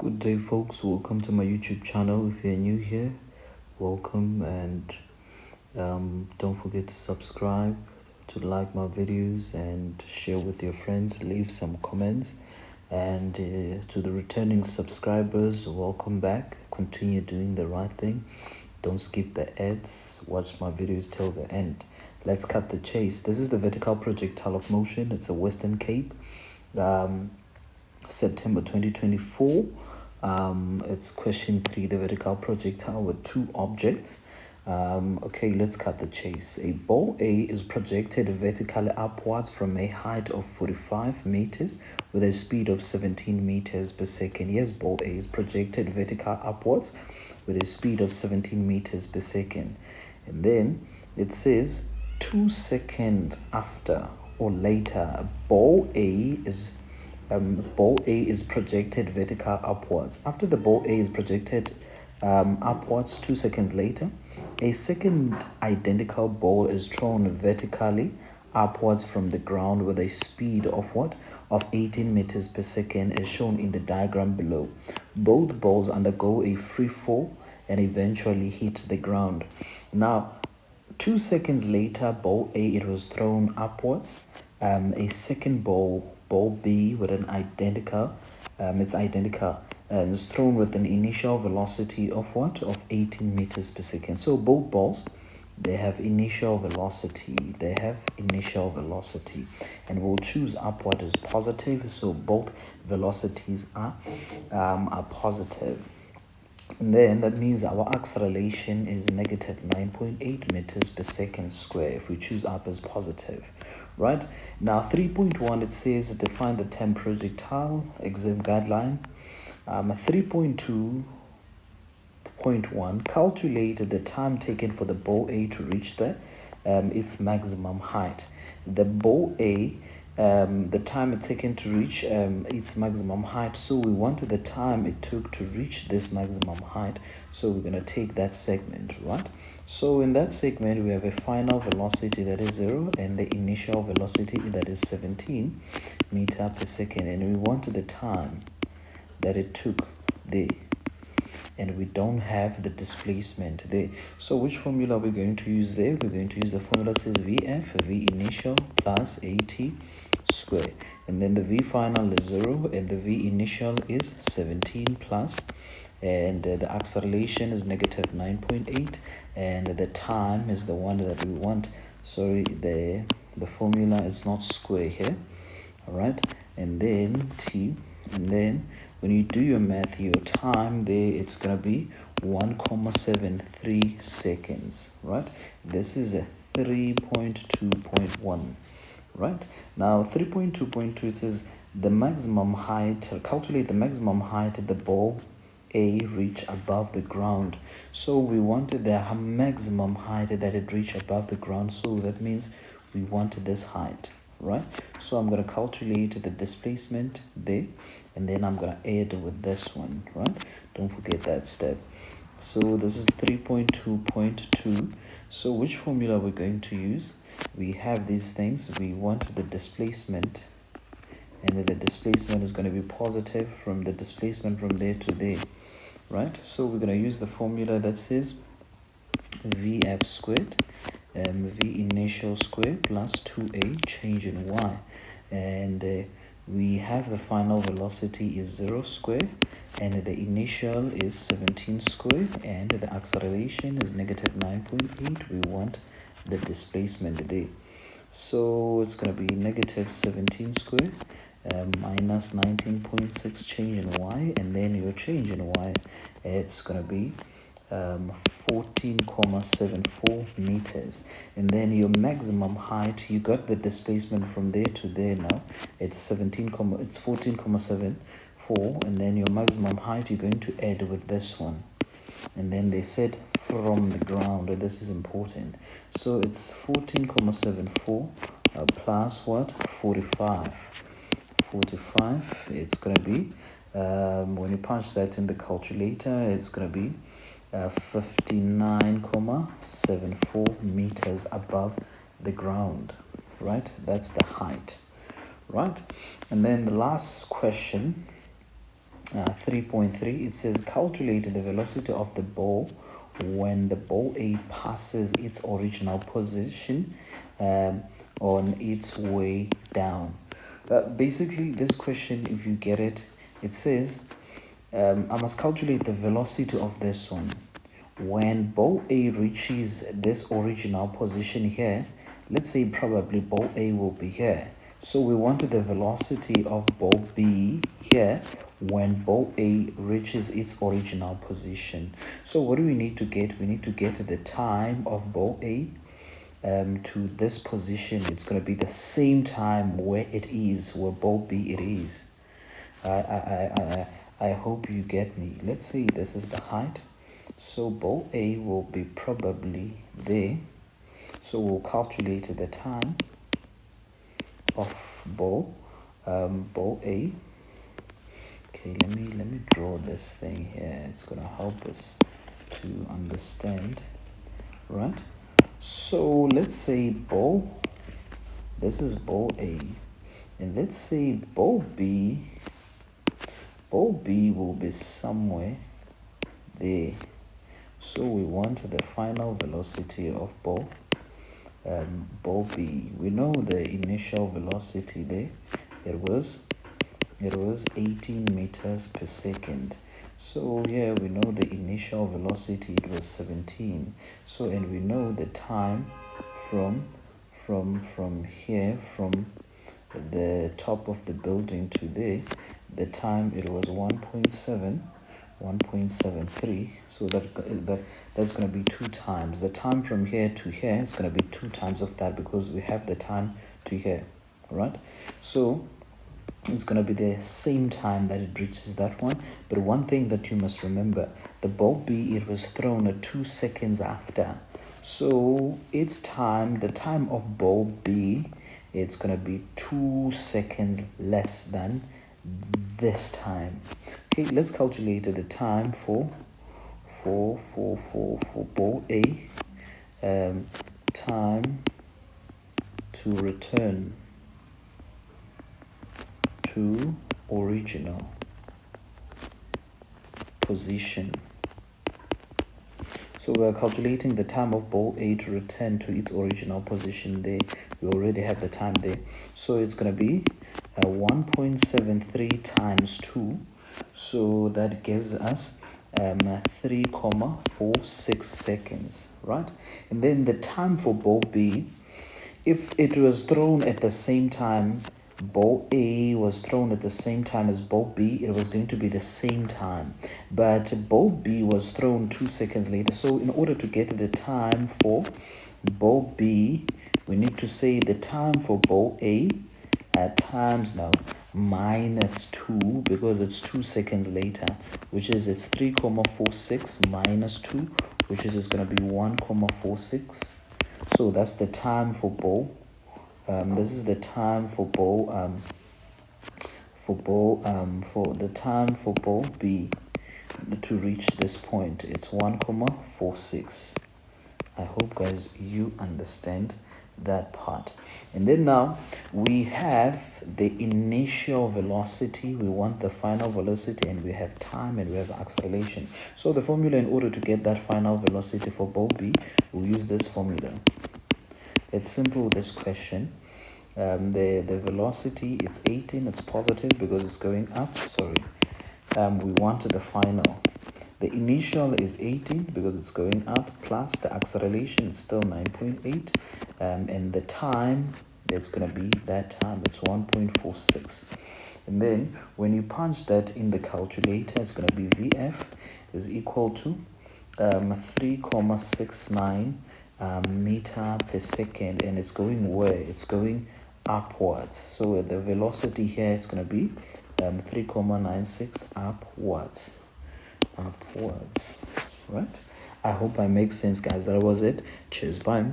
Good day, folks. Welcome to my YouTube channel. If you're new here, welcome, and don't forget to subscribe, to like my videos, and share with your friends. Leave some comments, and to the returning subscribers, welcome back. Continue doing the right thing. Don't skip the ads. Watch my videos till the end. Let's cut the chase. This is the vertical projectile of motion. It's a Western Cape. September 2024. It's question 3, the vertical projectile with two objects. Okay, let's cut the chase. A ball A is projected vertically upwards from a height of 45 meters with a speed of 17 meters per second. Yes, ball A is projected vertical upwards with a speed of 17 meters per second. And then it says 2 seconds after or later, ball A is projected vertical upwards. After the ball A is projected upwards, 2 seconds later, a second identical ball is thrown vertically upwards from the ground with a speed of what? Of 18 meters per second, as shown in the diagram below. Both balls undergo a free fall and eventually hit the ground. Now, 2 seconds later, ball A, it was thrown upwards. A second ball B with an identical, is thrown with an initial velocity of what? Of 18 meters per second. So both balls, they have initial velocity. And we'll choose upward as positive. So both velocities are positive. And then that means our acceleration is negative 9.8 meters per second square if we choose up as positive. Right, now 3.1, it says define the term projectile, exam guideline. 3.2.1, calculate the time taken for the ball A to reach its maximum height. The ball A, the time it taken to reach its maximum height, so we wanted the time it took to reach this maximum height, so we're going to take that segment, right? So in that segment, we have a final velocity that is 0 and the initial velocity that is 17 meters per second. And we wanted the time that it took there. And we don't have the displacement there. So which formula are we going to use there? We're going to use the formula that says VF, V initial plus AT square. And then the V final is 0 and the V initial is 17 plus. And the acceleration is negative 9.8, and the time is the one that we want. Sorry, the formula is not square here. All right, and then T, and then when you do your math, your time there, it's gonna be 1,73 seconds. Right, this is a 3.2.1. right, now 3.2.2, it says the maximum height, calculate the maximum height at the ball A reach above the ground. So we wanted the maximum height that it reached above the ground, so that means we wanted this height, right? So I'm going to calculate the displacement there, and then I'm going to add with this one, right? Don't forget that step. So this is 3.2.2. so which formula we're going to use? We have these things. We want the displacement, and the displacement is going to be positive from the displacement from there to there. Right, so we're going to use the formula that says VF squared, V initial square plus 2A change in Y. And we have the final velocity is 0 square, and the initial is 17 square, and the acceleration is negative 9.8. We want the displacement there. So it's going to be negative 17 square minus 19.6 change in Y, and then your change in Y, it's going to be 14,74 meters. And then your maximum height, you got the displacement from there to there. Now it's 14,74, and then your maximum height you're going to add with this one. And then they said from the ground, this is important. So it's 14,74 plus what? 45. It's going to be, when you punch that in the calculator, it's going to be 59,74 meters above the ground, right? That's the height, right? And then the last question 3.3, it says calculate the velocity of the ball when the ball A passes its original position on its way down. Basically, this question, if you get it, it says I must calculate the velocity of this one. When ball A reaches this original position here, let's say probably ball A will be here. So we wanted the velocity of ball B here when ball A reaches its original position. So what do we need to get? We need to get the time of ball A to this position. It's going to be the same time where it is, where ball B it is. I hope you get me. Let's say this is the height. So ball A will be probably there. So we'll calculate the time of ball A. Okay, let me draw this thing here. It's gonna help us to understand, right? So let's say this is ball A, and let's say ball B will be somewhere there. So we want the final velocity of ball B. We know the initial velocity there. It was 18 meters per second. So here we know the initial velocity, it was 17. So, and we know the time from here, from the top of the building to there, the time it was 1.73. So that's going to be 2 times the time from here to here. It's going to be 2 times of that because we have the time to here, right? So it's going to be the same time that it reaches that one. But one thing that you must remember, the ball B, it was thrown at 2 seconds after. So its time, the time of ball B, it's going to be 2 seconds less than this time. Okay, let's calculate the time for ball A. Time to return to original position. So we're calculating the time of ball A to return to its original position there. We already have the time there. So it's going to be 1.73 times 2. So that gives us 3.46 seconds, right? And then the time for ball B, if it was thrown at the same time, ball A was thrown at the same time as ball B, it was going to be the same time. But ball B was thrown 2 seconds later. So in order to get the time for ball B, we need to say the time for ball A at times now minus 2, because it's 2 seconds later, which is it's 3.46 minus 2, which is going to be 1.46. So that's the time for ball. This is the time for ball for the time for ball B to reach this point. It's 1.46. I hope guys you understand that part. And then now we have the initial velocity, we want the final velocity, and we have time, and we have acceleration. So the formula, in order to get that final velocity for ball B, we'll use this formula. It's simple, this question. The velocity, it's 18, it's positive because it's going up. We want the final. The initial is 18 because it's going up, plus the acceleration, it's still 9.8. And the time, it's going to be that time, it's 1.46. And then when you punch that in the calculator, it's going to be VF is equal to 3.69 meter per second. And it's going where? It's going upwards. So the velocity here is going to be 3.96 upwards, right? I hope I make sense, guys. That was it. Cheers, bye.